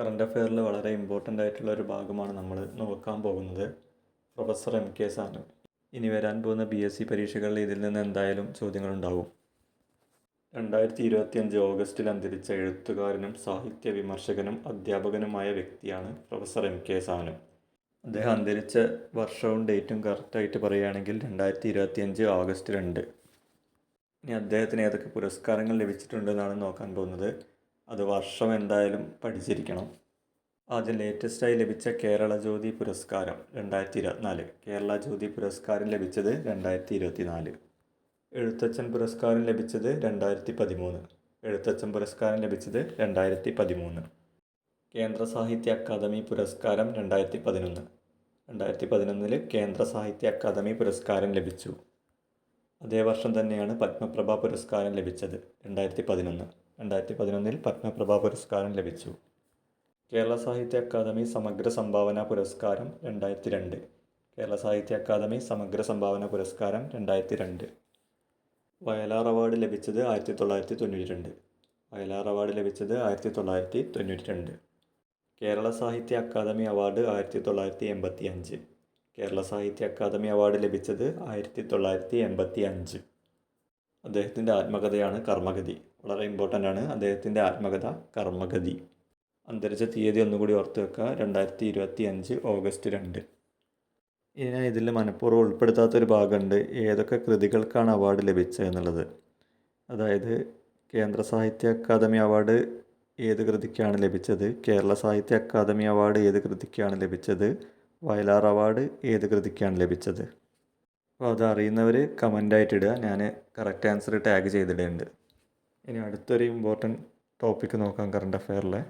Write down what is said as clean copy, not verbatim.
Current അഫെയറിൽ വളരെ important ആയിട്ടുള്ള ഒരു ഭാഗമാണ് നമ്മൾ നോക്കാൻ പോകുന്നത്. Professor MK Sanu. ഇനി വരാൻ പോകുന്ന BSc പരീക്ഷകളിൽ ഇതിൽ നിന്ന് എന്തായാലും ചോദ്യങ്ങളുണ്ടാവും. 2025 ഓഗസ്റ്റിൽ അന്തരിച്ച എഴുത്തുകാരനും സാഹിത്യ വിമർശകനും അധ്യാപകനുമായ വ്യക്തിയാണ് പ്രൊഫസർ MK സാനു. അദ്ദേഹം അന്തരിച്ച വർഷവും ഡേറ്റും കറക്റ്റായിട്ട് പറയുകയാണെങ്കിൽ 2025 ഓഗസ്റ്റ് 2. ഇനി അദ്ദേഹത്തിന് ഏതൊക്കെ പുരസ്കാരങ്ങൾ ലഭിച്ചിട്ടുണ്ടെന്നാണ് നോക്കാൻ പോകുന്നത്. അത് വർഷം എന്തായാലും പഠിച്ചിരിക്കണം. ആദ്യം ലേറ്റസ്റ്റായി ലഭിച്ച കേരള ജ്യോതി പുരസ്കാരം 2024. കേരള ജ്യോതി പുരസ്കാരം ലഭിച്ചത് 2024. എഴുത്തച്ഛൻ പുരസ്കാരം ലഭിച്ചത് 2013. എഴുത്തച്ഛൻ പുരസ്കാരം ലഭിച്ചത് 2013. കേന്ദ്ര സാഹിത്യ അക്കാദമി പുരസ്കാരം 2011. 2011 കേന്ദ്ര സാഹിത്യ അക്കാദമി പുരസ്കാരം ലഭിച്ചു. അതേ വർഷം തന്നെയാണ് പത്മപ്രഭ പുരസ്കാരം ലഭിച്ചത്. 2011. 2011 പത്മപ്രഭ പുരസ്കാരം ലഭിച്ചു. കേരള സാഹിത്യ അക്കാദമി സമഗ്ര സംഭാവന പുരസ്കാരം 2002. കേരള സാഹിത്യ അക്കാദമി സമഗ്ര സംഭാവന പുരസ്കാരം 2002. വയലാർ അവാർഡ് ലഭിച്ചത് 1992. വയലാർ അവാർഡ് ലഭിച്ചത് 1992. കേരള സാഹിത്യ അക്കാദമി അവാർഡ് 1985. കേരള സാഹിത്യ അക്കാദമി അവാർഡ് ലഭിച്ചത് 1985. അദ്ദേഹത്തിൻ്റെ ആത്മകഥയാണ് കർമ്മഗതി. വളരെ ഇമ്പോർട്ടൻ്റ് ആണ് അദ്ദേഹത്തിൻ്റെ ആത്മകഥ കർമ്മഗതി. അന്തരിച്ച തീയതി ഒന്നുകൂടി ഓർത്ത് വെക്കുക, 2025 ഓഗസ്റ്റ് 2. ഇനി ഞാൻ ഇതിൽ മനഃപൂർവ്വം ഉൾപ്പെടുത്താത്തൊരു ഭാഗമുണ്ട്, ഏതൊക്കെ കൃതികൾക്കാണ് അവാർഡ് ലഭിച്ചത് എന്നുള്ളത്. അതായത് കേന്ദ്ര സാഹിത്യ അക്കാദമി അവാർഡ് ഏത് കൃതിക്കാണ് ലഭിച്ചത്, കേരള സാഹിത്യ അക്കാദമി അവാർഡ് ഏത് കൃതിക്കാണ് ലഭിച്ചത്, വയലാർ അവാർഡ് ഏത് കൃതിക്കാണ് ലഭിച്ചത്. അപ്പോൾ അതറിയുന്നവർ കമൻ്റായിട്ട് ഇടുക, ഞാൻ കറക്റ്റ് ആൻസർ ടാഗ് ചെയ്തിടുന്നുണ്ട്. ഇനി അടുത്തൊരു ഇമ്പോർട്ടൻറ്റ് ടോപ്പിക്ക് നോക്കാം കറണ്ട് അഫെയറിലെ.